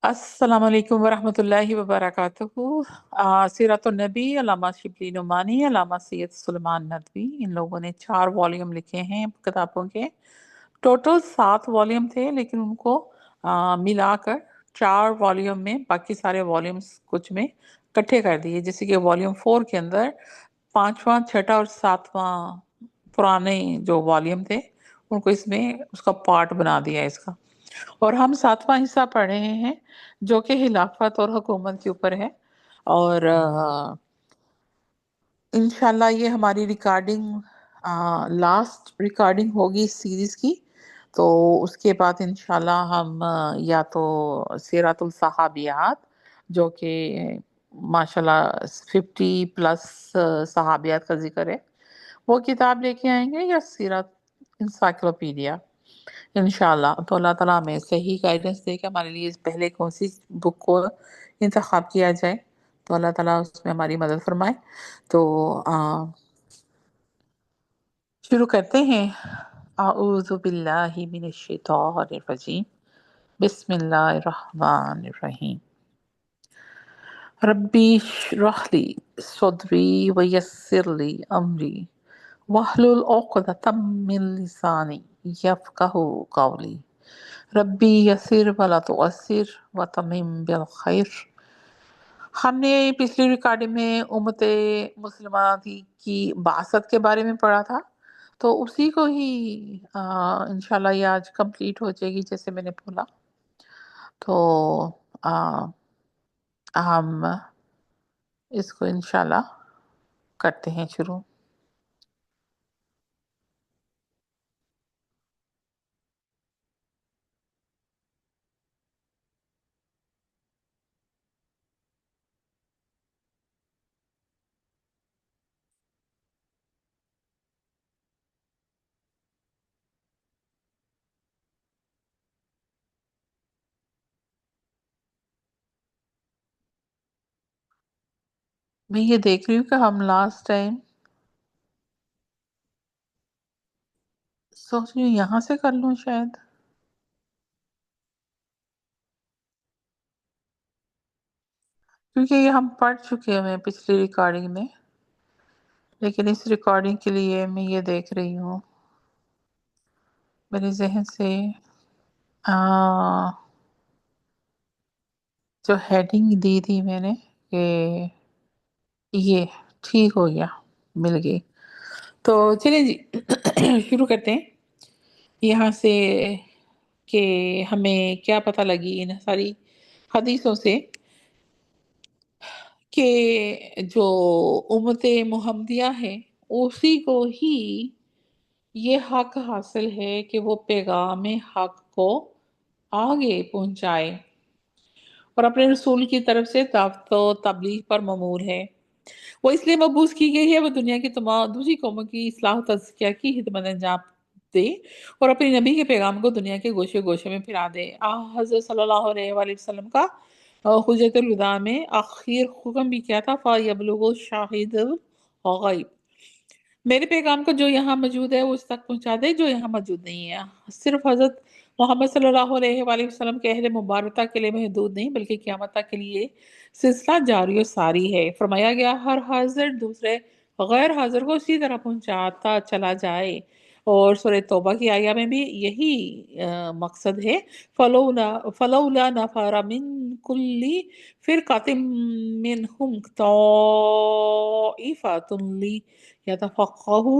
अस्सलाम वालेकुम वरहमतुल्लाहि वबरकातुहू। सीरतुन नबी अल्लामा शिबली नुमानी, अल्लामा सैयद सुलेमान नदवी, इन लोगों ने 4 वॉल्यूम लिखे हैं किताबों के। टोटल 7 वॉल्यूम थे, लेकिन उनको मिलाकर 4 वॉल्यूम में बाकी सारे वॉल्यूम्स कुछ में इकट्ठे कर दिए। जैसे कि वॉल्यूम 4 के अंदर 5वां, 6ठा और 7वां पुराने जो वॉल्यूम थे उनको इसमें उसका पार्ट बना दिया इसका। और हम 7वां हिस्सा पढ़ रहे हैं जो कि खिलाफत और हुकूमत के ऊपर है। और इंशाल्लाह ये हमारी रिकॉर्डिंग लास्ट रिकॉर्डिंग होगी इस सीरीज की। तो उसके बाद इंशाल्लाह हम या तो सीरतुल सहाबियात, जो कि माशाल्लाह 50+ सहाबियात का जिक्र है, वो किताब लेके आएंगे, या सीरत इंसाइक्लोपीडिया इंशाल्लाह। तो अल्लाह ताला हमें सही गाइडेंस दे कि हमारे लिए पहले कौन सी बुक को इंतखाब किया जाए, तो अल्लाह ताला उसमें हमारी मदद फरमाए। तो शुरू करते हैं। आऊज़ु बिल्लाहि मिनश शैतानिर रजीम, बिस्मिल्लाहिर रहमानिर रहीम। रब्बी इश्रह ली सदरी व यस्सिर ली अमरी वहलुल उक़दतम मिन लिसानी यफ़क़हू क़ौली। रब्बी यसिर वला तुअस्सिर व तमिम बिल खैर। हमने पिछली रिकॉर्डिंग में उम्मत मुस्लिमा की बासत के बारे में पढ़ा था, तो उसी को ही इंशाल्लाह ये आज कंप्लीट हो जाएगी जैसे मैंने बोला। तो आ, हम इसको इंशाल्लाह करते हैं शुरू। मैं ये देख रही हूँ कि हम लास्ट टाइम सोच रही हूँ यहाँ से कर लूँ शायद, क्योंकि ये हम पढ़ चुके हैं पिछली रिकॉर्डिंग में। लेकिन इस रिकॉर्डिंग के लिए मैं ये देख रही हूँ मेरे जहन से आ, जो हेडिंग दी थी मैंने कि ये ठीक हो गया, मिल गई। तो चलिए जी शुरू करते हैं यहाँ से कि हमें क्या पता लगी इन सारी हदीसों से कि जो उम्मत मुहम्मदिया है उसी को ही ये हक हासिल है कि वो पैगाम हक को आगे पहुंचाए और अपने रसूल की तरफ से दावत व तबलीग पर ममूर है। वो इसलिए मबूस की गई है वो दुनिया की तमाम दूसरी कौमों की इस्लाह तज़किया की खिदमत अंजाम दे और अपने नबी के पैगाम को दुनिया के गोशे गोशे में फिरा दे। हज़रत सल्लल्लाहु अलैहि वसल्लम का हुज्जतुल विदा में आखिर हुक्म भी क्या था, फ़यबलुगु शाहिदुल गैब, मेरे पैगाम को जो यहाँ मौजूद है वो उस तक पहुँचा दे जो यहाँ मौजूद नहीं है। सिर्फ हजरत मोहम्मद सल्लल्लाहु अलैहि वसल्लम के अहले मुबारक के लिए महदूद नहीं बल्कि क़यामत तक के लिए सिलसिला जारी और सारी है। फरमाया गया हर हाजिर दूसरे गैर हाजिर को उसी तरह पहुँचाता चला जाए। और सूरह तौबा की आया में भी यही मकसद है। फलौला फलौला नफर मिन कुल्ली फिरकतिम मिनहुम ताइफतुन यतफ़क़्हू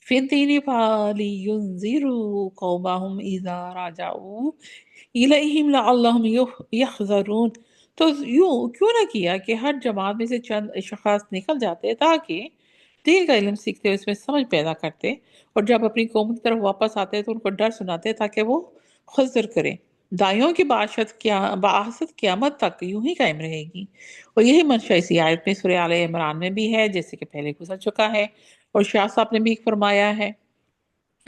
फ़िद्दीन फ़लियुनज़िरू कौमहुम इज़ा रजऊ इलैहिम लअल्लहुम यहज़रून। तो यूं क्यों ना किया कि हर जमात में से चंद अशख़ास निकल जाते ताकि दीन का इल्म सीखते उसमें समझ पैदा करते और जब अपनी कौम की तरफ वापस आते तो उनको डर सुनाते ताकि वो खुज़र करें। दाइयों की बासत क़यामत तक यूं ही कायम रहेगी। और यही मंशा इसी आयत में सूरह आले इमरान में भी है, जैसे कि पहले गुजर चुका है और शाह साहब ने भी फरमाया है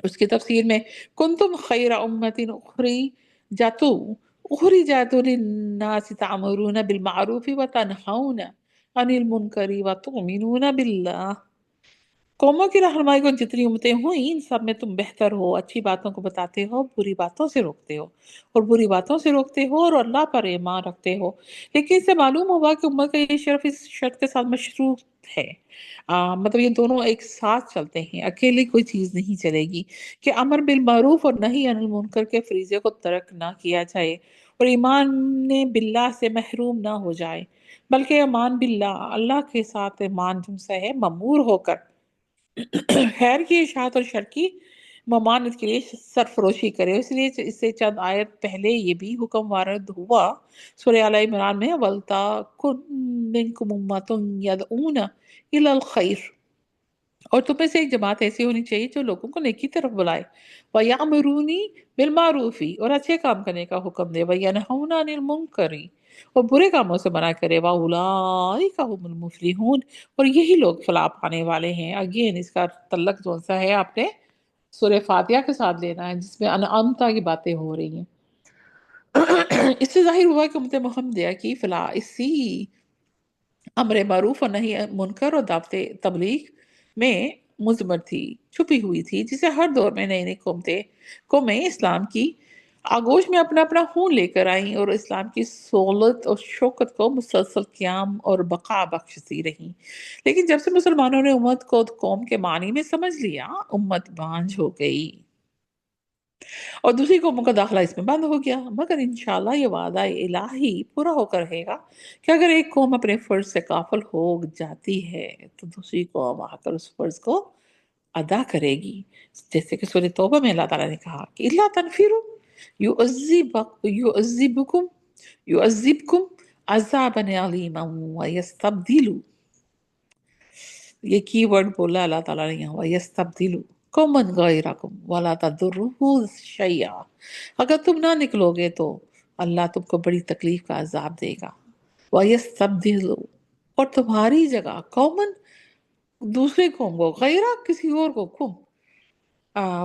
उसकी तफसीर में, कुंतुम खैरा उम्मतिन उखरिजातु लिन्नासि तामुरूना बिल मारूफि व तनहौना अनिल मुनकरी व तुमिनूना बिल्लाह। कौमों की रहनुमाई को जितनी उम्मतें हुई इन सब में तुम बेहतर हो, अच्छी बातों को बताते हो, बुरी बातों से रोकते हो, और बुरी बातों से रोकते हो और अल्लाह पर ईमान रखते हो। लेकिन इससे मालूम हुआ कि उम्मत का ये शर्फ इस शर्त के साथ मशरूत है, मतलब ये दोनों एक साथ चलते हैं, अकेले कोई चीज नहीं चलेगी, कि अमर बिल मारूफ और नही अनिल मुनकर के फरीजे को तर्क ना किया जाए, और ईमान ने बिल्लाह से महरूम ना हो जाए, बल्कि ईमान बिल्लाह अल्लाह के साथ ईमान जिनसे है ममूर होकर खैर की इशाअत और शर की ममानत के लिए सरफरोशी करे। इसलिए इससे चंद आयत पहले ये भी हुक्म वारद हुआ सूरह आल इमरान में, वलता कुन मिनकुम उम्मतुन यदऊना इलल खैर, और तुम्हें से एक जमात ऐसी होनी चाहिए जो लोगों को नेकी तरफ बुलाए, वयामुरूनी बिल मारूफी, और अच्छे काम करने का हुक्म दे, वयनहौना अनिल मुनकरी, और बुरे कामों से मना करे, वाउलाइका हुमुल मुफलिहून, और यही लोग फलाह पाने वाले हैं। अगेन इसका तल्लक जो सा है आपने सूरह फातिहा के साथ लेना है, जिसमें अनअमता की बातें हो रही हैं। इससे जाहिर हुआ कि उम्मत मुहम्मदिया की फलाह इसी अमर मारूफ और नहीं मुनकर और दावत तबलीग में मुजमर थी, छुपी हुई थी, जिसे हर दौर में नई नई कौमें इस्लाम की आगोश में अपना अपना खून लेकर आई और इस्लाम की सोलत और शौकत को मुसलसल क्याम और बका बख्शती रही। लेकिन जब से मुसलमानों ने उम्मत को कौम के मानी में समझ लिया, उम्मत बांझ हो गई और दूसरी कौमों का दाखिला इसमें बंद हो गया। मगर इंशाल्लाह ये वादा इलाही पूरा होकर रहेगा कि अगर एक कौम अपने फर्ज से काफिल हो जाती है तो दूसरी कौम आकर उस फर्ज को अदा करेगी। जैसे कि सूरह तौबा में अल्लाह ताला ने कहा कि इल्ला तनफिरु युअज़्ज़िबकुम युअज़्ज़िबकुम अज़ाबन अलीमन व यस्तब्दिलु, ये की वर्ड बोला अल्लाह ताला ने यहाँ, यस्तब्दिलु कौमन गैरकुम वला तदुर्रुहु शैया, अगर तुम ना निकलोगे तो अल्लाह तुमको बड़ी तकलीफ का अजाब देगा। वयस्तब्दिलु, और तुम्हारी जगह कौमन दूसरे कौम को, गैरा किसी और को, कुम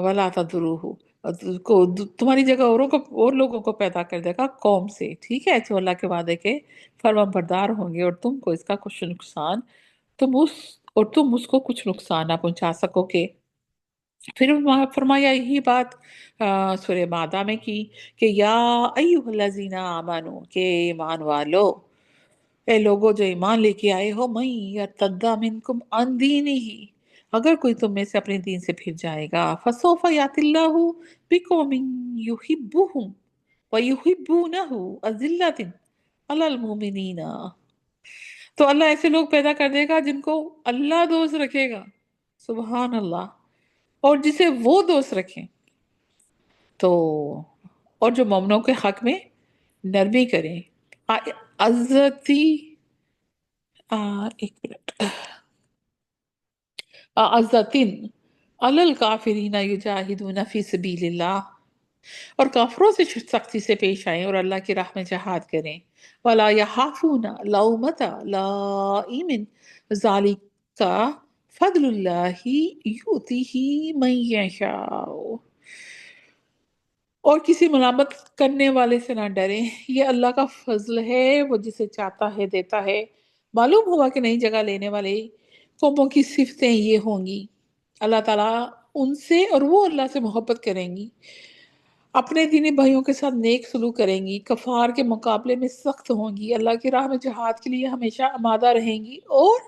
वला तदुर्रुहु, तुम्हारी जगह औरों को और लोगों को पैदा कर देगा कौम से, ठीक है, जो अल्लाह के वादे के फर्माबरदार होंगे, और तुमको इसका कुछ नुकसान, तुम उसको कुछ नुकसान ना पहुंचा सकोगे। फिर फरमाया यही बात सूरह मादा में की कि या अय्युहल्लज़ीना आमनू, के ईमान वालो, ए लोगो जो ईमान लेके आए हो, मैं यर्तद्दा मिनकुम अन दीनिही, अगर कोई तुम में से अपने दीन से फिर जाएगा, फसौफा यातिल्लाहु बिकौमिन युहिब्बुहुम व युहिब्बूनहु अज़िल्लतिन अलल मुमिनीना, तो अल्लाह ऐसे लोग पैदा कर देगा जिनको अल्लाह दोस्त रखेगा, सुबहान अल्लाह, और जिसे वो दोस्त रखें, तो और जो मोमनों के हक में नरमी करें, अज्जती, एक मिनट, अज्जतिन अलल काफिरीना युजाहिदूना फी सबीलिल्लाह, और काफरों से सख्ती से पेश आए और अल्लाह की राह में जहाद करें, वला यहाफूना लौमता लाइमिन, ज़ालिका फदलुल्लाहि युतिही मन यशा, और किसी मलामत करने वाले से ना डरें, ये अल्लाह का फजल है, वो जिसे चाहता है देता है। मालूम हुआ कि नई जगह लेने वाले कौमों की सिफतें ये होंगी, अल्लाह ताला उनसे और वो अल्लाह से मोहब्बत करेंगी, अपने दीनी भाइयों के साथ नेक सलूक करेंगी, कफार के मुकाबले में सख्त होंगी, अल्लाह की राह में जिहाद के लिए हमेशा आमादा रहेंगी, और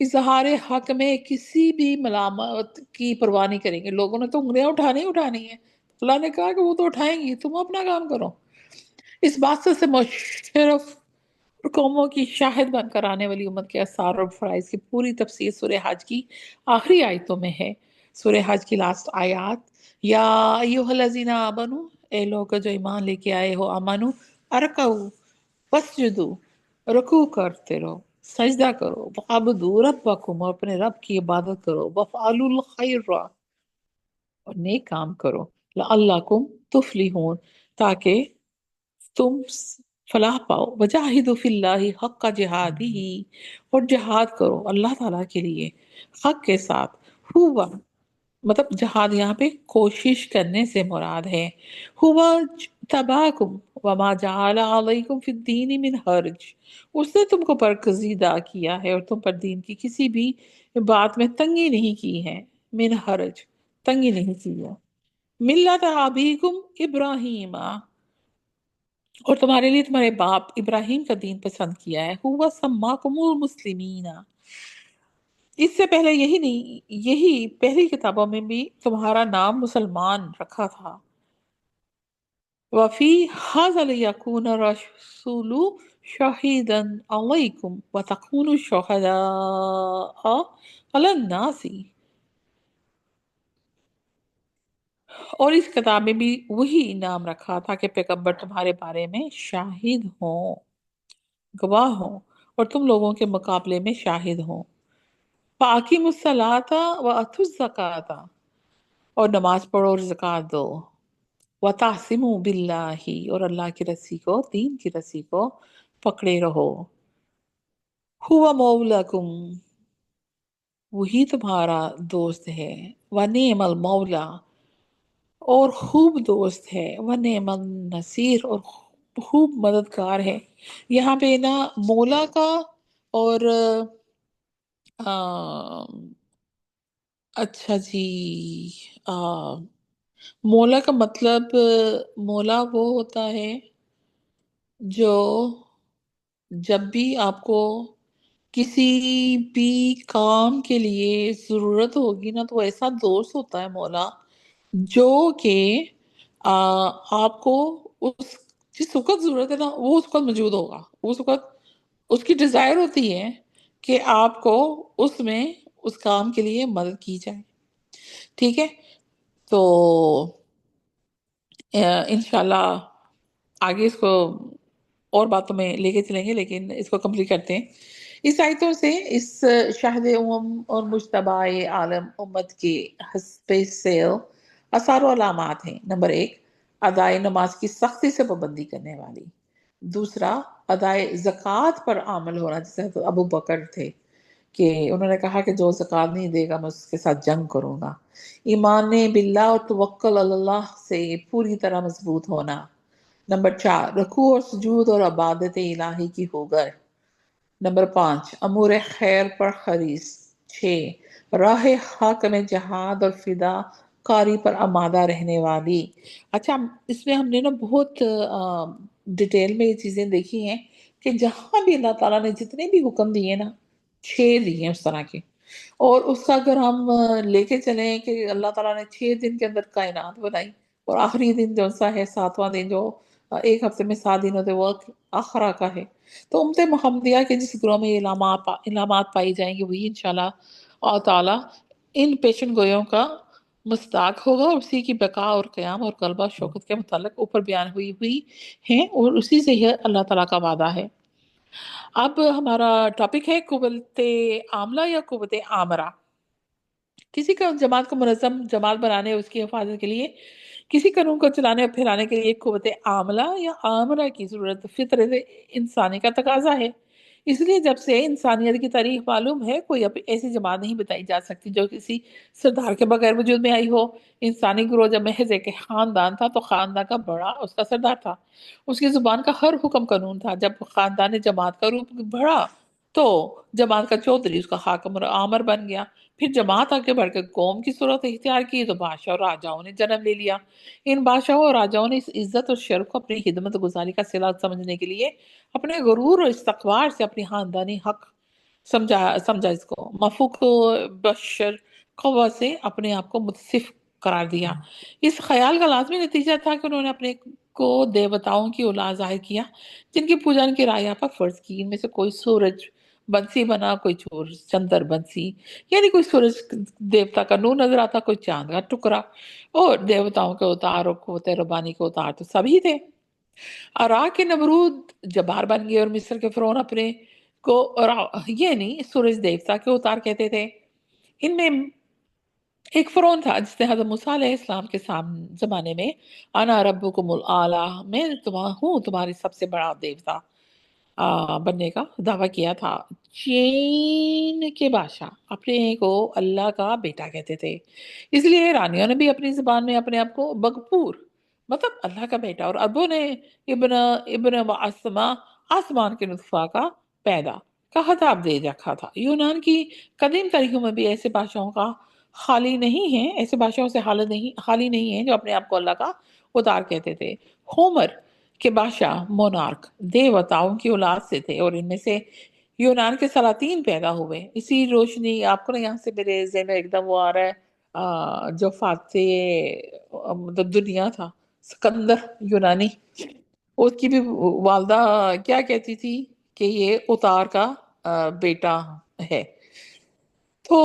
इजहार हक में किसी भी मलामत की परवाह नहीं करेंगे। लोगों ने तो उंगलियां उठानी ही उठानी है, अल्लाह ने कहा कि वो तो उठाएंगी, तुम अपना काम करो। इस बात से मुशर्रफ और कौमों की शाहिद बनकर आने वाली उम्मत के आसार और फराइज की पूरी तफसीर सूरह हज की आखिरी आयतों में है। सूरह हज की लास्ट आयत, या अय्युहल्लज़ीना आमनू, ए लोग जो ईमान लेके आए हो, अमनू अरकऊ वस्जुदू, रुकू करते रहो, सजदा करो, वअबदू रब्बकुम, और अपने रब की इबादत करो, वफ़अलुल खैर, और नेक काम करो, लअल्लकुम तुफलिहून, ताकि तुम फलाह पाओ, वजाहिदु फिल्लाहि हक्का जिहादिही, और जिहाद करो अल्लाह ताला के लिए हक के साथ, हुआ, मतलब जहाद यहाँ पे कोशिश करने से मुराद है, हुआ तबाकुम वमा जआला अलैकुम फिद्दीन मिन हर्ज, उसने तुमको बरगजीदा किया है और तुम पर दीन की किसी भी بات میں تنگی نہیں کی ہے، من حرج، تنگی نہیں کی ہے، ملت ابیکم ابراہیم، اور تمہارے لیے تمہارے باپ ابراہیم کا دین پسند کیا ہے، ہوا سماکم المسلمین، اس سے پہلے یہی نہیں، یہی پہلی کتابوں میں بھی تمہارا نام مسلمان رکھا تھا، وفی ھذا لیکون الرسول شہیدا علیکم وتکونوا شہداء علی الناس، اور اس کتاب میں بھی وہی انعام رکھا تھا کہ پیغمبر تمہارے بارے میں شاہد ہوں، گواہ ہوں، اور تم لوگوں کے مقابلے میں شاہد ہوں، فَأَقِیمُوا الصَّلَاةَ وَآتُوا الزَّکَاةَ، اور نماز پڑھو اور زکوٰۃ دو، وَتَعْصِمُوا بِاللَّهِ، اور اللہ کی رسی کو، دین کی رسی کو پکڑے رہو، هُوَ مَوْلَاكُمْ، وہی تمہارا دوست ہے، وَنِعْمَ الْمَوْلَىٰ، اور خوب دوست ہے، وَنِعْمَ النَّصِيرُ، اور خوب مددگار ہے۔ یہاں پہ نا مولا کا اور اچھا جی، مولا کا مطلب، مولا وہ ہوتا ہے جو جب بھی آپ کو کسی بھی کام کے لیے ضرورت ہوگی نا، تو ایسا دوست ہوتا ہے مولا جو کہ آپ کو اس جس وقت ضرورت ہے نا، وہ اس وقت موجود ہوگا، اس وقت اس کی ڈیزائر ہوتی ہے کہ آپ کو اس میں اس کام کے لیے مدد کی جائے، ٹھیک ہے؟ تو انشاءاللہ آگے اس کو اور باتوں میں لے کے چلیں گے، لیکن اس کو کمپلیٹ کرتے ہیں۔ اس آیتوں سے اس شاہد اور مجتبی عالم امت کے حسب سیل آثار و علامات ہیں۔ نمبر 1، ادائے نماز کی سختی سے پابندی کرنے والی۔ دوسرا، ادائے زکوٰۃ پر عمل ہونا، جیسے حضرت ابو بکر تھے کہ انہوں نے کہا کہ جو زکوٰۃ نہیں دے گا میں اس کے ساتھ جنگ کروں گا۔ ایمان باللہ اور توکل اللہ سے پوری طرح مضبوط ہونا۔ نمبر 4، رکوع اور سجود اور عبادت الہی کی ہوگر۔ نمبر 5، امور خیر پر حریص۔ 6، راہ حق میں جہاد اور فدا کاری پر آمادہ رہنے والی۔ اچھا، اس میں ہم نے نا بہت ڈیٹیل میں یہ چیزیں دیکھی ہیں کہ جہاں بھی اللہ تعالیٰ نے جتنے بھی حکم دیے نا، 6 دیے ہیں اس طرح کے، اور اس کا اگر ہم لے کے چلیں کہ اللہ تعالیٰ نے 6 دن کے اندر کائنات بنائی، اور آخری دن جو سا ہے 7واں دن، جو ایک ہفتے میں 7 دن ہوتے، وہ آخرا کا ہے۔ تو امت محمدیہ کے جس گروہ میں یہ علامات پائی جائیں گی، وہی انشاءاللہ اور تعالیٰ ان پیشن گوئیوں کا مصداق ہوگا، اور اسی کی بقا اور قیام اور غلبہ شوکت کے متعلق اوپر بیان ہوئی ہیں، اور اسی سے ہی اللہ تعالیٰ کا وعدہ ہے۔ اب ہمارا ٹاپک ہے قوت عاملہ یا قوت آمرہ۔ کسی کا جماعت کو منظم جماعت بنانے، اس کی حفاظت کے لیے، کسی قانون کو چلانے اور پھیلانے کے لیے قوت عاملہ یا آمرہ کی ضرورت فطرت انسانی کا تقاضا ہے۔ اس لیے جب سے انسانیت کی تاریخ معلوم ہے، کوئی ایسی جماعت نہیں بتائی جا سکتی جو کسی سردار کے بغیر وجود میں آئی ہو۔ انسانی گروہ جب محض ایک خاندان تھا تو خاندان کا بڑا اس کا سردار تھا، اس کی زبان کا ہر حکم قانون تھا۔ جب خاندان جماعت کا روپ بڑھا تو جماعت کا چودھری اس کا حاکم اور آمر بن گیا۔ پھر جماعت آگے بڑھ کے قوم کی صورت اختیار کی تو بادشاہ اور راجاؤں نے جنم لے لیا۔ ان بادشاہوں اور راجاؤں نے اس عزت اور شرف کو اپنی خدمت گزاری کا صلہ سمجھنے کے لیے اپنے غرور اور استقبار سے اپنی خاندانی حق سمجھا اس کو مفوق بشر قوہ سے اپنے آپ کو متصف قرار دیا۔ اس خیال کا لازمی نتیجہ تھا کہ انہوں نے اپنے کو دیوتاؤں کی اولاد ظاہر کیا، جن کی پوجا ان کی رعایا پر فرض کی۔ ان میں سے کوئی سورج بنسی بنا، کوئی چندر بنسی، یعنی کوئی سورج دیوتا کا نور نظر آتا، کوئی چاند کا ٹکڑا، اور دیوتاؤں کے اوتار اور قوت ربانی کے اوتار تو سبھی تھے۔ عراق کے نمرود جبار بن گئے، اور مصر کے فرعون اپنے کو یعنی سورج دیوتا کے اوتار کہتے تھے۔ ان میں ایک فرعون تھا جس نے حضرت موسیٰ علیہ السلام کے زمانے میں انا ربکم الاعلیٰ، میں ہوں تمہاری سب سے بڑا دیوتا بننے کا دعویٰ کیا تھا۔ چین کے بادشاہ اپنے کو اللہ کا بیٹا کہتے تھے، اس لیے ایرانیوں نے بھی اپنی زبان میں اپنے آپ کو بغپور، مطلب اللہ کا بیٹا، اور ابو نے ابن و اسما، آسمان کے نطفہ کا پیدا का खिताब दे रखा था। यूनान की कदीम तारीखों में भी ऐसे बादशाहों का खाली नहीं है, ऐसे बादशाहों से खाली नहीं है जो अपने आप को अल्लाह का उतार कहते थे। होमर के बादशाह मोनार्क देवताओं की औलाद से थे और इनमें से यूनान के सलातीन पैदा हुए। इसी रोशनी आपको ना यहाँ से मेरे ज़हन में एकदम वो आ रहा है, जो फातह मतलब दुनिया था, सिकंदर यूनानी, उसकी भी वालदा क्या कहती थी कि ये उतार का बेटा है। तो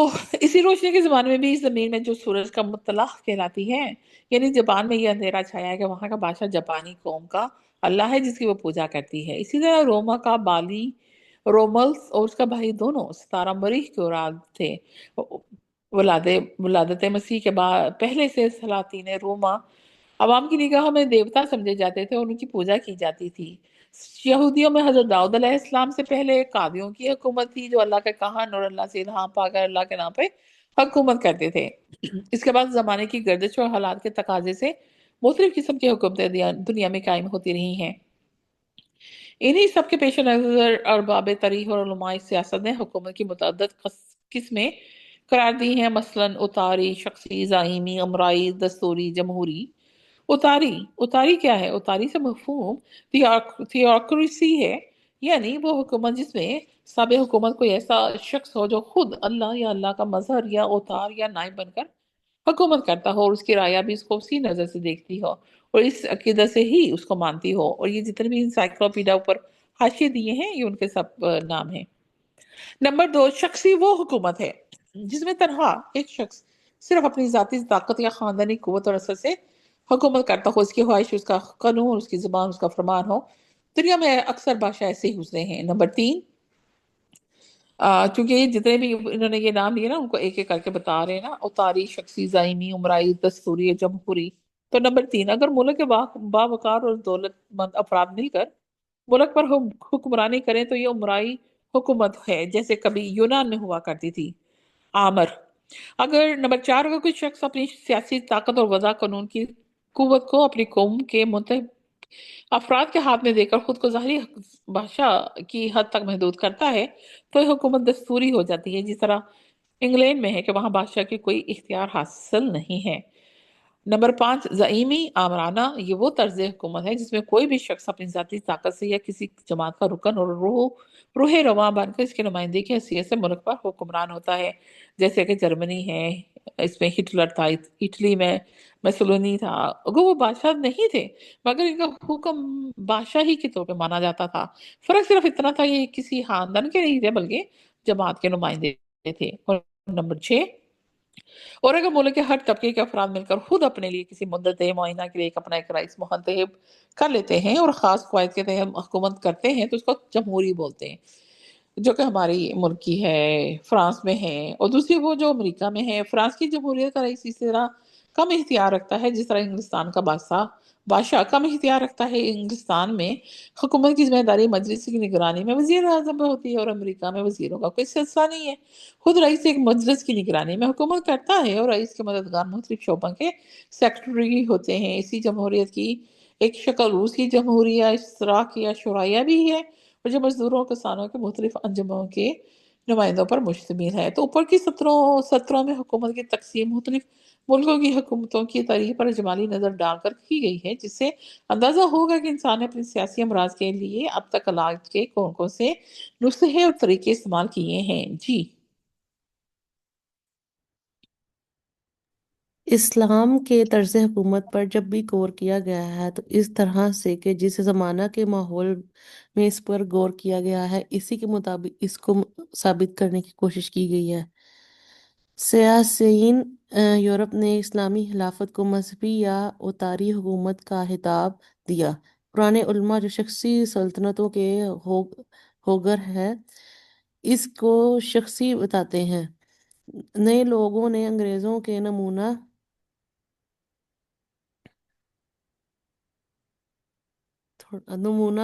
इसी रोशनी के जमाने में भी इस जमीन में जो सूरज का मुतला कहलाती है, यानी जापान में ये अंधेरा छाया है कि वहां का बादशाह जापानी कौम का अल्लाह है जिसकी वो पूजा करती है। इसी तरह रोमा का बाली रोमल्स और उसका भाई दोनों 17 मरीख की औलाद थे। वलादे वलादत मसीह के बाद पहले से सलातीन रोमा अवाम की निगाह में देवता समझे जाते थे और उनकी पूजा की जाती थी। यहूदियों में हजरत दाऊद अलैहिस्सलाम से पहले कादियों की हुकूमत थी जो अल्लाह के कहान और अल्लाह से इल्हाम पाकर अल्लाह के नाम पे हुकूमत करते थे। इसके बाद जमाने की गर्दिश और हालात के तकाजे से मुख्तलिफ किस्म की हुकूमतें दुनिया में कायम होती रही हैं। इन्हीं सब के पेश नज़र अरबाब तारीख और उलमाए सियासत ने हुकूमत की मुतअद्दिद किस्में करार दी हैं, मसलन उतारी, शख्सी, ज़ाइमी, अमराई, दस्तूरी, जमहूरी। उतारी उतारी क्या है? उतारी से मफहूम थियोक्रेसी है, यानी वो हुकूमत जिसमें साबे हुकूमत कोई ऐसा शख्स हो जो खुद अल्लाह या अल्लाह का मजहर या उतार या नायब बनकर हुकूमत करता हो और उसकी राया भी उसको उसी नज़र से देखती हो और इस अकीदत से ही उसको मानती हो। और ये जितने भी इंसाइक्लोपीडिया ऊपर हाशिए दिए हैं ये उनके सब नाम हैं। नंबर 2, शख्सी वो हुकूमत है जिसमें तनहा एक शख्स सिर्फ अपनी जाती ताकत या खानदानी कुव्वत और असर से हुकूमत करता हो, उसकी ख्वाहिश, उसका कानून, उसकी जुबान, उसका फरमान हो। दुनिया में अक्सर बादशाह ऐसे ही गुजरे हैं। नंबर 3, क्योंकि ये जितने भी इन्होंने ये नाम लिए ना उनको एक एक करके बता रहे हैं ना, उतारी, शख्सी, जाइमी, उमराई, दस्तूरी, जमहूरी। तो नंबर 3, अगर मुल्क के बावकार और दौलतमंद अफराद मिलकर मुल्क पर हुक्मरानी करें तो ये उमराई हुकूमत है, जैसे कभी यूनान में हुआ करती थी। आमर अगर नंबर 4, अगर कोई शख्स अपनी सियासी ताकत और वज़ा कानून की कुव्वत को अपनी कौम के मुतहद अफराद के हाथ में देकर खुद को ज़ाहिरी बादशाह की हद तक महदूद करता है तो ये हुकूमत दस्तूरी हो जाती है, जिस तरह इंग्लैंड में है कि वहाँ बादशाह की कोई इख्तियार हासिल नहीं है। नंबर 5, ज़ईमी आमराना, ये वो तर्ज हुकूमत है जिसमें कोई भी शख्स अपनी जाती ताकत से या किसी जमात का रुकन और रूह रवां बनकर इसके नुमाइंदे की हैसियत से मुल्क पर हुक्मरान होता है। जैसे कि जर्मनी है, इसमें हिटलर था, इटली में मुसोलिनी था। अगर वो बादशाह नहीं थे मगर इनका हुक्म बादशाही के तौर पे माना जाता था। फर्क सिर्फ इतना था ये किसी खानदान के नहीं थे बल्कि जमात के नुमाइंदे थे। और नंबर 6, और अगर मुल्क के हर तबके के अफराद मिलकर खुद अपने लिए किसी मुद्दत मुआयना के लिए अपना एक रईस मुंतखब कर लेते हैं और ख़ास कवायद के तहत हुकूमत करते हैं तो उसको जमहूरी बोलते हैं, जो कि हमारी मुल्क की है, फ्रांस में है। और दूसरी वो जो अमेरिका में है। फ्रांस की जमहूरियत का रईस इसी तरह कम इख्तियार रखता है जिस तरह इंग्लिस्तान का बादशाह बादशाह कम इख्तियार रखता है। इंग्लिस्तान में हुकूमत की जिम्मेदारी मजलिस की निगरानी में वजीर आजम में होती है और अमेरिका में वजीरों का कोई सिलसिला नहीं है। खुद रईस एक मजलिस की निगरानी में हुकूमत करता है और रईस के मददगार मुख्तलिफ शोबों के सेक्रेटरी होते हैं। इसी जमहूरियत की एक शक्ल रूसी जमहूरिया, इश्तराक या शुराया भी है और जो मजदूरों किसानों के मुख्तलिफ अंजुमों के नुमाइंदों पर मुश्तमिल है। तो ऊपर की सत्रों सत्रों में हुकूमत की तकसीम मुख्तलिफ मुल्कों की हुकूमतों की तारीख पर इजमाली नज़र डालकर की गई है, जिससे अंदाज़ा होगा कि इंसान ने अपने सियासी अमराज के लिए अब तक इलाज के कौन कौन से नुस्खे और तरीके इस्तेमाल किए हैं। जी। इस्लाम के तर्ज हुकूमत पर जब भी गौर किया गया है तो इस तरह से कि जिस ज़माना के माहौल में इस पर गौर किया गया है इसी के मुताबिक इसको साबित करने की कोशिश की गई है। सियासीन यूरोप ने इस्लामी खिलाफत को मजहबी या उतारी हुकूमत का खिताब दिया। पुराने उलमा जो शख्सी सल्तनतों के हो होगर है इसको शख्सी बताते हैं। नए लोगों ने अंग्रेज़ों के नमूना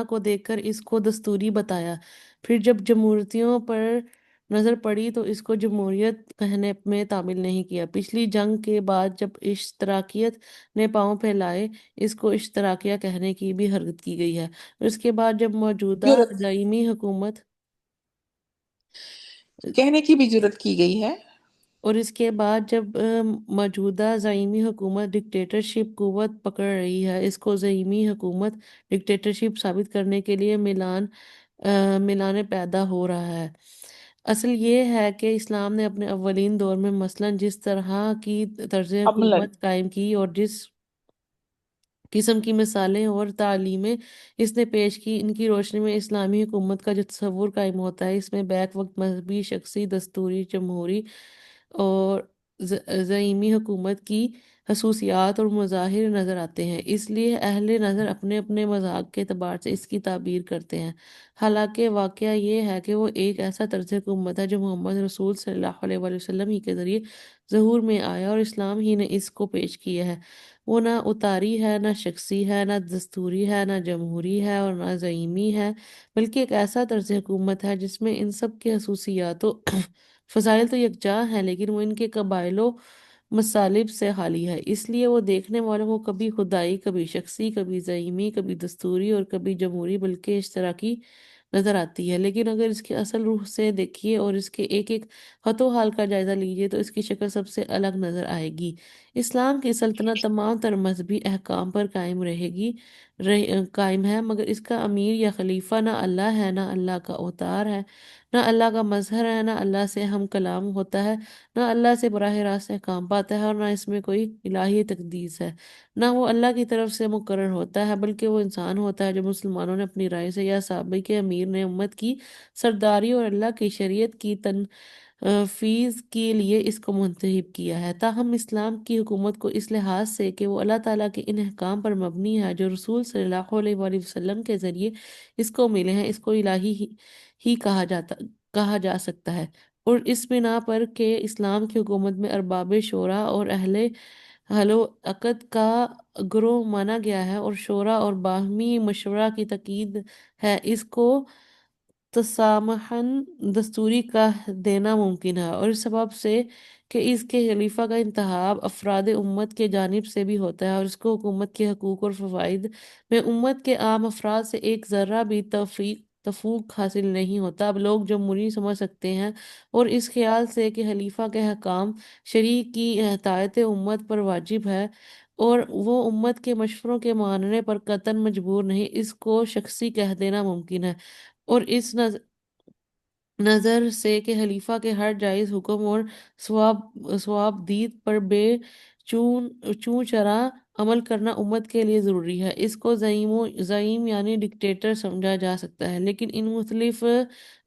को देखकर इसको दस्तूरी बताया। फिर जब जमहूरियतों पर नज़र पड़ी तो इसको जमहूरियत कहने में तामील नहीं किया। पिछली जंग के बाद जब इश्तराकियत ने पांव फैलाए इसको इश्तराकिया कहने की भी हरकत की गई है। उसके बाद जब मौजूदा यूरोप दायमी हुकूमत कहने की भी जरूरत की गई है। और इसके बाद जब मौजूदा ज़ाइमी हुकूमत डिक्टेटरशिप कुव्वत पकड़ रही है, इसको ज़ाइमी हुकूमत डिक्टेटरशिप साबित करने के लिए मिलाने पैदा हो रहा है। असल ये है कि इस्लाम ने अपने अव्वलीन दौर में मसलन जिस तरह की तर्ज अमलन। हुकूमत कायम की और जिस किस्म की मिसालें और तालीमें इसने पेश की, इनकी रोशनी में इस्लामी हुकूमत का जो तस्वुर कायम होता है, इसमें बैक वक्त मजहबी, शख्सी, दस्तूरी, जमहूरी और ज़मीनी हुकूमत की खसूसियात और मज़ाहिर नज़र आते हैं। इसलिए अहले नज़र अपने अपने मजाक के अतबार से इसकी ताबीर करते हैं। हालांकि वाक़या ये है कि वो एक ऐसा तर्ज हुकूमत है जो मोहम्मद रसूल सल्लल्लाहु अलैहि वसल्लम ही के ज़रिए ज़हूर में आया और इस्लाम ही ने इसको पेश किया है। वो ना उतारी है, ना शख्सी है, ना दस्तूरी है, ना जमहूरी है और ना ज़मीनी है, बल्कि एक ऐसा तर्ज हुकूमत है जिसमें इन सब की खसूसियातों फ़ज़ाइल तो यकजा हैं, लेकिन वो इनके कबाइलों मसालिब से खाली है। इसलिए वो देखने वालों को कभी खुदाई, कभी शख्सी, कभी ज़मीनी, कभी दस्तूरी और कभी जमहूरी बल्कि इश्तराकी नज़र आती है। लेकिन अगर इसके असल रूह से देखिए और इसके एक एक खतो हाल का जायज़ा लीजिए तो इसकी शक्ल सबसे अलग नज़र आएगी। इस्लाम की सल्तनत तमाम तर मजहबी अहकाम पर कायम कायम है, मगर इसका अमीर या खलीफा ना अल्लाह है, ना अल्लाह का अवतार है, ना अल्लाह का मजहर है, ना अल्लाह से हम कलाम होता है, ना अल्लाह से बराह रास्त काम पाता है और ना इसमें कोई इलाही तकदीस है। ना वो अल्लाह की तरफ से मुकर्रर होता है, बल्कि वो इंसान होता है जो मुसलमानों ने अपनी राय से या साहबे के अमीर ने उम्मत की सरदारी और अल्लाह की शरीयत की फीस के लिए इसको मुंतखब किया है। ताहम इस्लाम की हुकूमत को इस लिहाज से कि वो अल्लाह ताला के इन अहकाम पर मबनी है जो रसूल सल्लल्लाहु अलैहि वसल्लम के ज़रिए इसको मिले हैं, इसको इलाही ही कहा जा सकता है। और इस बिना पर कि इस्लाम की हुकूमत में अरबाब शोरा और अहले हलो अकद का ग्रोह माना गया है और शोरा और बाहमी मशवरा की तकीद है, इसको तसामहन दस्तूरी का देना मुमकिन है। और इस सबब से कि इसके खलीफा का इंतखाब अफराद उम्मत के जानिब से भी होता है और इसको हुकूमत के हकूक और फ़वाइद में उम्मत के आम अफराद से एक ज़र्रा भी तफूक हासिल नहीं होता। अब लोग जमहूरी समझ सकते हैं और इस ख्याल से कि खलीफा के हकाम शरीय की हदायत उम्मत पर वाजिब है और वो उम्मत के मशवरों के मानने पर कतन मजबूर नहीं, इसको शख्सी कह देना मुमकिन है। और इस नज़र से कि खलीफा के हर जायज़ हुक्म और सवाबदीद पर चूँ चरा अमल करना उम्मत के लिए ज़रूरी है, इसको ज़ईम यानी डिक्टेटर समझा जा सकता है। लेकिन इन मुख्तलिफ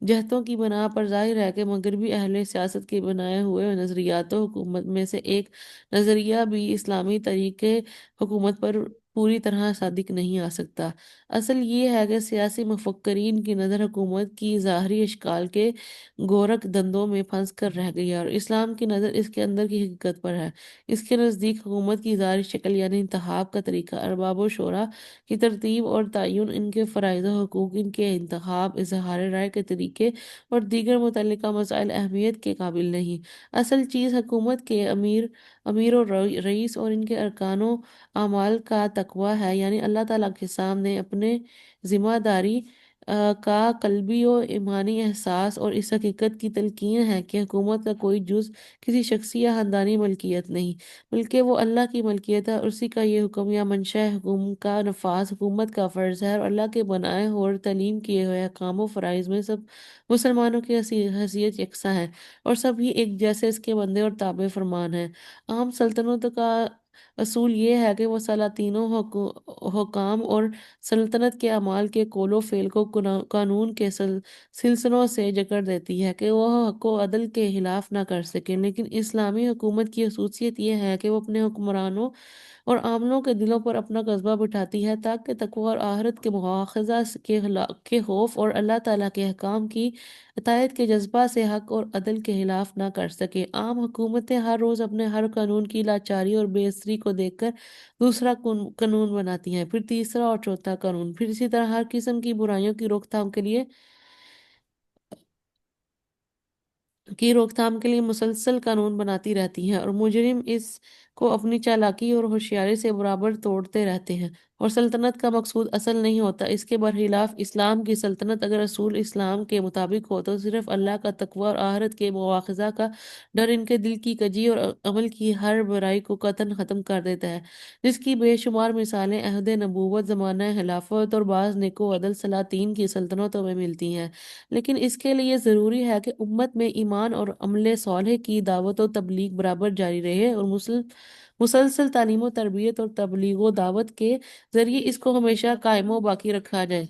जहतों की बना पर जाहिर है कि मगरबी अहले सियासत के बनाए हुए नज़रियात हुकूमत में से एक नज़रिया भी इस्लामी तरीके हुकूमत पर पूरी तरह सादिक नहीं आ सकता। असल ये है कि सियासी मुफक्करीन की नज़र हुकूमत की ज़ाहरी अशकाल के गोरख धंधों में फंस कर रह गई है और इस्लाम की नज़र इसके अंदर की हकीकत पर है। इसके नज़दीक हुकूमत की ज़ाहरी शक्ल यानी इंतखाब का तरीका, अरबाब व शोरा की तरतीब और तयन, इनके फ़राइज़ व हुकूक, इनके इंतखाब, इजहार राय के तरीके और दीगर मुतल्लिका मसाइल अहमियत के काबिल नहीं। असल चीज़ हुकूमत के अमीर और रईस और इनके अरकानों अमाल का तकवा है, यानी अल्लाह ताला के सामने अपने ज़िम्मेदारी का कल्बी और ईमानी एहसास और इस हकीकत की तलकीन है कि हुकूमत का कोई जुज़ किसी शख्सी या ख़ानदानी मलकियत नहीं, बल्कि वो अल्लाह की मलकियत है और उसी का ये हुक्म या मंशा हुकुम का नफाज हुकूमत का फ़र्ज़ है और अल्लाह के बनाए और तलीम किए हुए अहकाम फ़राइज़ में सब मुसलमानों की हैसियत यकसा है और सभी एक जैसे इसके बंदे और ताबे फरमान हैं। आम सल्तनत का असूल ये है कि वो सलातीनों हुकाम और सल्तनत के अमाल के कोलो फेल को कानून के सिलसिलों से जकड़ देती है कि वह हक व अदल के खिलाफ ना कर सकें। लेकिन इस्लामी हुकूमत की खसूसियत यह है कि वो अपने हुक्मरानों और आमलों के दिलों पर अपना कस्बा बिठाती है ताकि तकवा और आहरत के मुआखजा के खौफ और अल्लाह ताला के अहकाम की अतायत के जज्बा से हक और अदल के खिलाफ ना कर सके। आम हुकूमतें हर रोज़ अपने हर कानून की लाचारी और बेअसरी को देखकर दूसरा कानून बनाती हैं, फिर तीसरा और चौथा कानून, फिर इसी तरह हर किस्म की बुराइयों की रोकथाम के लिए मुसलसल कानून बनाती रहती हैं और मुजरिम इस کو اپنی چالاکی اور ہوشیاری سے برابر توڑتے رہتے ہیں، اور سلطنت کا مقصود اصل نہیں ہوتا۔ اس کے برخلاف اسلام کی سلطنت اگر رسول اسلام کے مطابق ہو تو صرف اللہ کا تقوی اور آخرت کے مواخذہ کا ڈر ان کے دل کی کجی اور عمل کی ہر برائی کو قطعاً ختم کر دیتا ہے، جس کی بے شمار مثالیں عہد نبوت، زمانہ خلافت اور بعض نیک و عدل سلاطین کی سلطنتوں میں ملتی ہیں۔ لیکن اس کے لیے ضروری ہے کہ امت میں ایمان اور عمل صالح کی دعوت و تبلیغ برابر جاری رہے، اور مسلسل تعلیم و تربیت اور تبلیغ و دعوت کے ذریعے اس کو ہمیشہ قائم و باقی رکھا جائے۔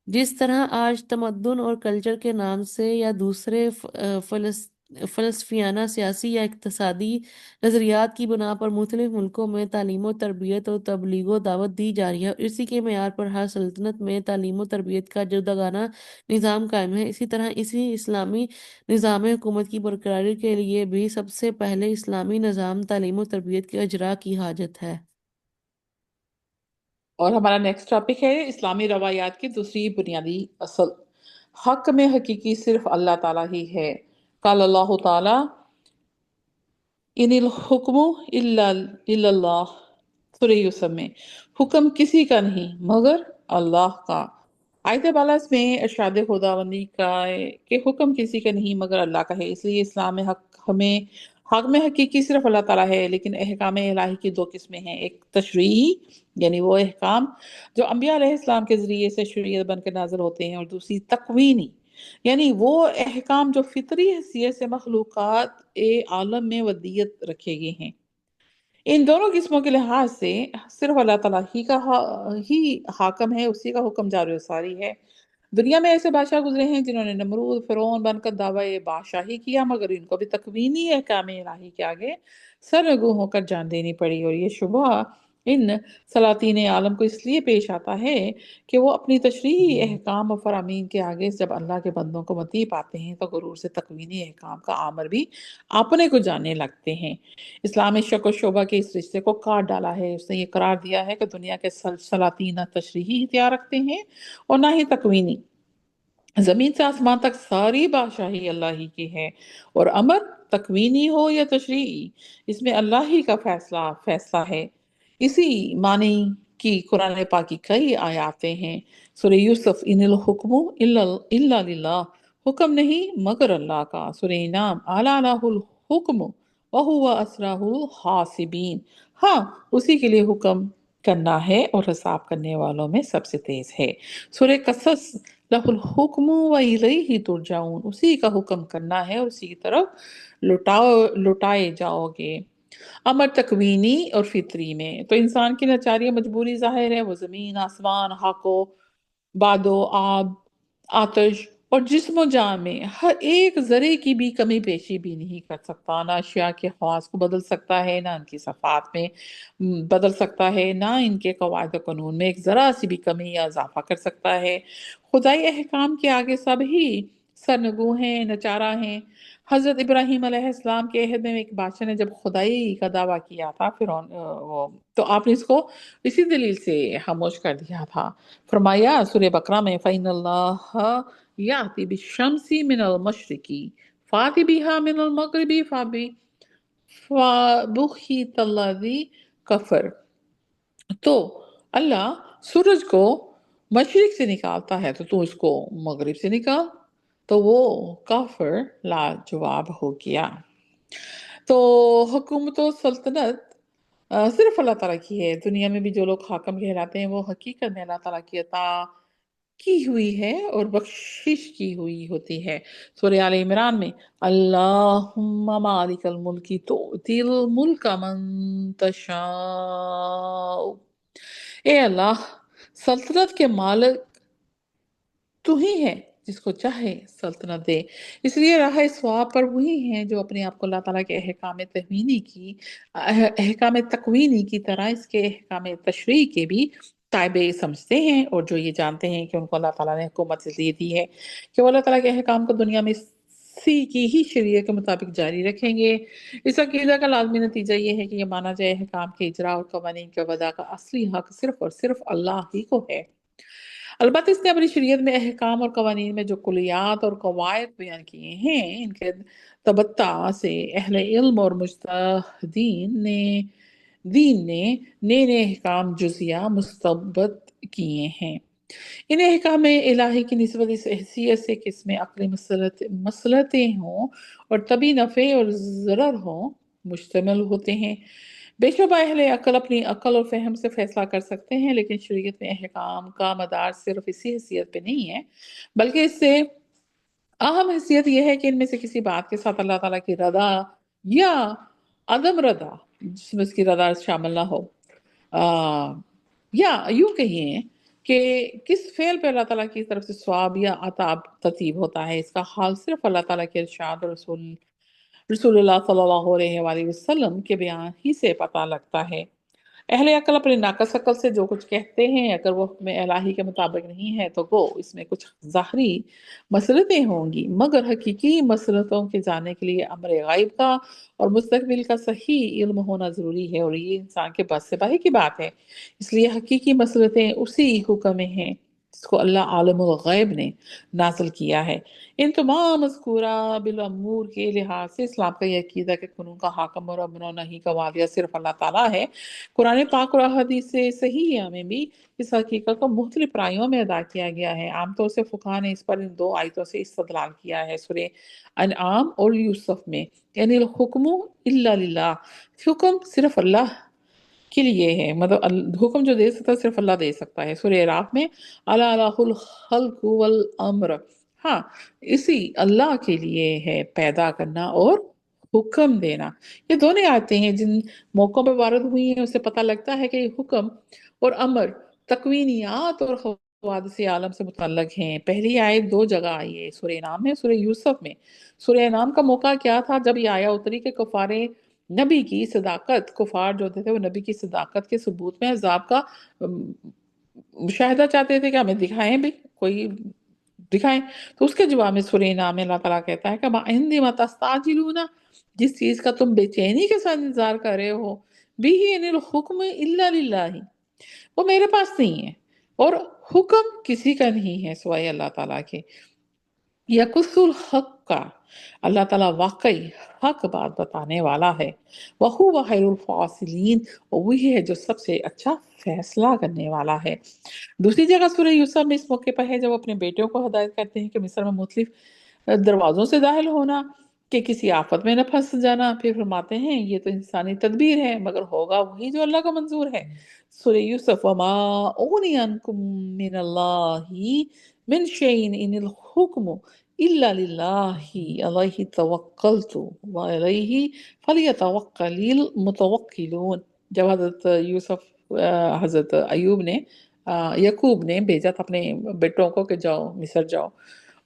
جس طرح آج تمدن اور کلچر کے نام سے یا دوسرے فلسفیانہ، سیاسی یا اقتصادی نظریات کی بنا پر مختلف ملکوں میں تعلیم و تربیت اور تبلیغ و دعوت دی جا رہی ہے، اور اسی کے معیار پر ہر سلطنت میں تعلیم و تربیت کا جداگانہ نظام قائم ہے، اسی طرح اسی اسلامی نظام حکومت کی برقراری کے لیے بھی سب سے پہلے اسلامی نظام تعلیم و تربیت کے اجرا کی حاجت ہے۔ اور ہمارا نیکسٹ ٹاپک ہے اسلامی روایات کی دوسری بنیادی اصل۔ حق میں حقیقی صرف اللہ تعالیٰ ہی ہے۔ قال اللہ تعالیٰ ان الحکم الا اللہ، سورہ یوسف میں حکم کسی کا نہیں مگر اللہ کا۔ آیت بالا میں ارشاد خداوندی کا ہے کہ حکم کسی کا نہیں مگر اللہ کا ہے، اس لیے اسلام میں حق میں حقیقی صرف اللہ تعالیٰ ہے۔ لیکن احکام الہی کی دو قسمیں ہیں، ایک تشریعی یعنی وہ احکام جو انبیاء علیہ السلام کے ذریعے سے شریعت بن کے نازل ہوتے ہیں، اور دوسری تکوینی یعنی وہ احکام جو فطری حیثیت سے مخلوقات عالم میں ودیت رکھے گئے ہیں۔ ان دونوں قسموں کے لحاظ سے صرف اللہ تعالیٰ ہی حاکم ہے، اسی کا حکم جاری و ساری ہے۔ دنیا میں ایسے بادشاہ گزرے ہیں جنہوں نے نمرود، فرعون بن کر دعویٰ بادشاہی کیا، مگر ان کو بھی تکوینی احکام الہی کے آگے سرنگوں ہو کر جان دینی پڑی، اور یہ شبہ ان سلاطین عالم کو اس لیے پیش آتا ہے کہ وہ اپنی تشریعی احکام و فرامین کے آگے جب اللہ کے بندوں کو مطیع پاتے ہیں تو غرور سے تکوینی احکام کا آمر بھی اپنے کو جاننے لگتے ہیں۔ اسلام اس شک و شبہ کے اس رشتے کو کاٹ ڈالا ہے۔ اس نے یہ قرار دیا ہے کہ دنیا کے سلاطین نہ تشریحی اختیار رکھتے ہیں اور نہ ہی تکوینی۔ زمین سے آسمان تک ساری بادشاہی اللہ ہی کی ہے، اور امر تکوینی ہو یا تشریعی اس میں اللہ ہی کا فیصلہ ہے۔ اسی معنی کی قرآن پاک کی کئی آیاتیں ہیں۔ سورہ یوسف ان الحکم الا للہ، حکم نہیں مگر اللہ کا۔ سورہ انعام اعلیٰ له الحکم وہو اسرع الحاسبین، ہاں اسی کے لیے حکم کرنا ہے اور حساب کرنے والوں میں سب سے تیز ہے۔ سورہ قصص لہ الحکم وإلیہ ترجعون، اسی کا حکم کرنا ہے اور اسی کی طرف لٹائے جاؤ گے۔ امر تکوینی اور فطری میں تو انسان کی لاچاری مجبوری ظاہر ہے، وہ زمین، آسمان، حق و باد و آب، آتش اور جسم و جان میں ہر ایک ذرے کی بھی کمی بیشی بھی نہیں کر سکتا، نہ اشیاء کے خواص کو بدل سکتا ہے، نہ ان کی صفات میں بدل سکتا ہے، نہ ان کے قواعد و قانون میں ایک ذرا سی بھی کمی یا اضافہ کر سکتا ہے۔ خدائی احکام کے آگے سب ہی سرنگوں ہیں، نچارہ ہیں۔ حضرت ابراہیم علیہ السلام کے عہد میں ایک بادشاہ نے جب خدائی کا دعویٰ کیا تھا تو آپ نے اس کو اسی دلیل سے خاموش کر دیا تھا۔ فرمایا سورہ بقرہ میں فَإِنَّ اللَّهَ يَأْتِي بِالشَّمْسِ مِنَ الْمَشْرِقِ فَأْتِ بِهَا مِنَ الْمَغْرِبِ فَبُهِتَ الَّذِي كَفَرَ، تو اللہ سورج کو مشرق سے نکالتا ہے تو اس کو مغرب سے نکال، تو وہ کافر لاجواب ہو گیا۔ تو حکومت و سلطنت صرف اللہ تعالیٰ کی ہے۔ دنیا میں بھی جو لوگ حاکم کہلاتے ہیں وہ حقیقت میں اللہ تعالیٰ کی عطا کی ہوئی ہے اور بخشش کی ہوئی ہوتی ہے۔ سورہ آل عمران میں اللہم مالک الملک تؤتی الملک من تشاء، اے اللہ سلطنت کے مالک تو ہی ہے، جس کو چاہے سلطنت دے۔ اس لیے راہ صواب پر وہی ہیں جو اپنے آپ کو اللہ تعالیٰ کے احکام تکوینی کی طرح اس کے احکام تشریع کے بھی تابع سمجھتے ہیں، اور جو یہ جانتے ہیں کہ ان کو اللہ تعالیٰ نے حکومت سے دے دی ہے کہ وہ اللہ تعالیٰ کے احکام کو دنیا میں اسی کی ہی شریعت کے مطابق جاری رکھیں گے۔ اس عقیدہ کا لازمی نتیجہ یہ ہے کہ یہ مانا جائے احکام کے اجرا اور قوانین کے وضع کا اصلی حق صرف اور صرف اللہ ہی کو ہے۔ البتہ اس نے اپنی شریعت میں احکام اور قوانین میں جو کلیات اور قواعد بیان کیے ہیں، ان کے تبتہ سے اہل علم اور مجتہدین نے दीन ने नए नए अहकाम जुजिया मुस्तबद किए हैं। इन अहकाम इलाही की निस्बत इस हैसियत से कि इसमें अक्ली मसलतें हों और तभी नफ़े और ज़रर हों मुश्तमिल होते हैं। बेशुबा अहले अक्ल अपनी अक्ल और फहम से फैसला कर सकते हैं, लेकिन शरीयत में अहकाम का मदार सिर्फ इसी हैसियत पे नहीं है, बल्कि इससे अहम हैसियत यह है कि इनमें से किसी बात के साथ अल्लाह ताला की रदा या अदम रदा, जिसमें उसकी रदा शामिल ना हो, आ, या यूं कहिए कि किस फेल पे अल्लाह ताला की तरफ से स्वाब या अताब ततीब होता है, इसका हाल सिर्फ अल्लाह ताला के इरशाद और रसूलुल्लाह सल्लल्लाहु अलैहि वसल्लम के बयान ही से पता लगता है। अहले अकल अपने नाकस अकल से जो कुछ कहते हैं, अगर वो हुक्म इलाही के मुताबिक नहीं है तो गो इसमें कुछ ज़ाहरी मसलतें होंगी, मगर हकीकी मसलतों के जानने के लिए अमर गायब का और मुस्तकबिल का सही इल्म होना ज़रूरी है, और ये इंसान के बस से बाहर की बात है। इसलिए हकीकी मसलतें उसी हुक्म में हैं जिसको अल्लाह आलमुल गैब ने नाजिल किया है। इन तमाम मज़कूरा बिलअमूर के लिहाज से इस्लाम का यह अकीदा कि कुनून का हाकम और अमर और नही का वालिया सिर्फ अल्लाह ताला है, कुरान पाक और हदीस से सही में भी इस हकीकत को मुख्तलिफ रायों में अदा किया गया है। आमतौर से फुकाहा ने इस पर इन दो आयतों से इस्तदलाल किया है, सूरह अनआम और यूसुफ में, यानी हुक्मु इल्ला लिल्लाह, हुक्म सिर्फ अल्लाह के लिए है, मतलब हुक्म जो दे सकता है सिर्फ अल्लाह दे सकता है। सूरह राफ में अला लाहुल खल्क वल अम्र, हाँ, इसी अल्लाह के लिए है पैदा करना और हुक्म देना। ये दोनों आयतें हैं जिन मौकों पर वारद हुई हैं, उससे पता लगता है कि हुक्म और अमर तकवीनियात और हवादिस आलम से मुतल्लक हैं। पहली आयत दो जगह आई है, सूरह नाम में, सूरह यूसुफ में। सूरह नाम का मौका क्या था? जब ये आया उतरी के कुफारे नबी की सदाकत, कुफार जो थे वो नबी की सदाकत के सबूत में अजाब का मुशाहिदा चाहते थे कि हमें दिखाएं भी, कोई दिखाएं। तो उसके जवाब में सूरह इनाम में अल्लाह ताला कहता है कि मा इंदी मा तस्ताजिलूना, जिस चीज का तुम बेचैनी के साथ इंतजार कर रहे हो, बिही अनिल हुक्म इल्ला लिल्लाही, वो मेरे पास नहीं है, और हुक्म किसी का नहीं है सिवाय अल्लाह ताला के। यकुसुल हक का, अल्लाह ताला वाकई हक बात बताने वाला है। वहु व खैरुल फासिलीन, और वही है जो सबसे अच्छा फैसला करने वाला है। दूसरी जगह सूरह यूसुफ में इस मौके पर है जब वो अपने बेटियों को हदायत करते हैं कि मिस्र में मुख्तलिफ दरवाजों से दाखिल होना, कि किसी आफत में न फंस जाना। फिर फरमाते हैं ये तो इंसानी तदबीर है, मगर होगा वही जो अल्लाह का मंजूर है। सूरह यूसुफ, वमा उगनी अन्कुम मिनल्लाहि मिन शैइन इनिल हुक्मु इल्ला लिल्लाहि अलैहि तवक्कलतु व अलैहि फलियतवक्कलिल मुतवक्किलून। जब हजरत यूसुफ, हजरत अयूब ने, यकूब ने भेजा था अपने बेटों को कि जाओ मिस्र जाओ,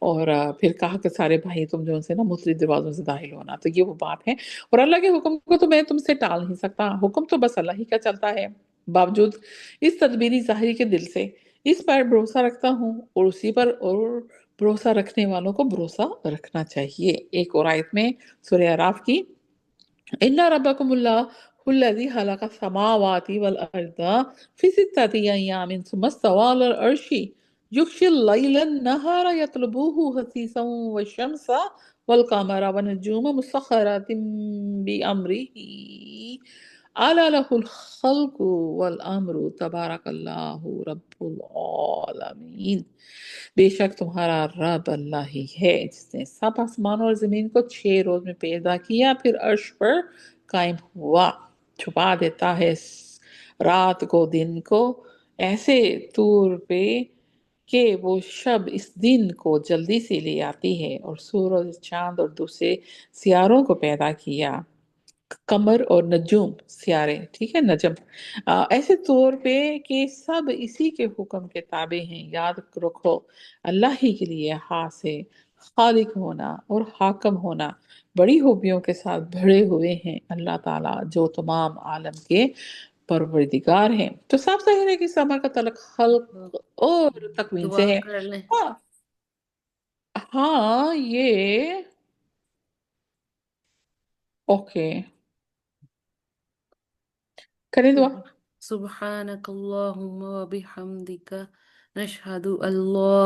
और फिर कहा कि सारे भाई तुम जो उनसे ना मुख्तलिफ दरवाजों से दाखिल होना। तो ये वो बात है, और अल्लाह के हुक्म को तो मैं तुमसे टाल नहीं सकता, हुक्म तो बस अल्लाह ही का चलता है। बावजूद इस तदबीरी ज़ाहिरी के दिल से इस पर भरोसा रखता हूँ, और उसी पर और भरोसा रखने वालों को भरोसा रखना चाहिए। एक और आयत में सूरह अराफ की, इन्ना रब्बकुमुल्लाहुल्लज़ी खलक़स समावाति वल अर्दा फी सित्तति अय्यामिन सुम्मा इस्तवा अलल अर्शि युग़शिल लैलन नहारा यत्लुबुहु हसीसन वश्शम्सा वल क़मरा वन्नुजूमा मुसख़्ख़रातिन बिअम्रिही अला लहुल ख़ल्क़ु वल अम्रु तबारकल्लाहु रब्बुल आलमीन। बेशक तुम्हारा रब अल्लाह ही है जिसने सब आसमान और जमीन को 6 रोज में पैदा किया, फिर अर्श पर कायम हुआ, छुपा देता है रात को दिन को ऐसे तौर पे कि वो शब इस दिन को जल्दी से ले आती है, और सूरज चांद और दूसरे सियारों को पैदा किया, कमर और नजूम सियारे, ठीक है, नजम, ऐसे तौर पे कि सब इसी के हुक्म के ताबे हैं। याद रखो अल्लाह ही के लिए हास है खालिक होना और हाकम होना, बड़ी खूबियों के साथ भरे हुए हैं अल्लाह ताला जो तमाम आलम के परवरदिगार हैं। तो साफ जाहिर है कि समा का तलक खल्क और तकवीन दुआ से है। कर लें। हाँ, हाँ, ये ओके, करें दुआ। सुब्हानक अल्लाहुम्मा व बिहम्दिका नशहदु अल्ला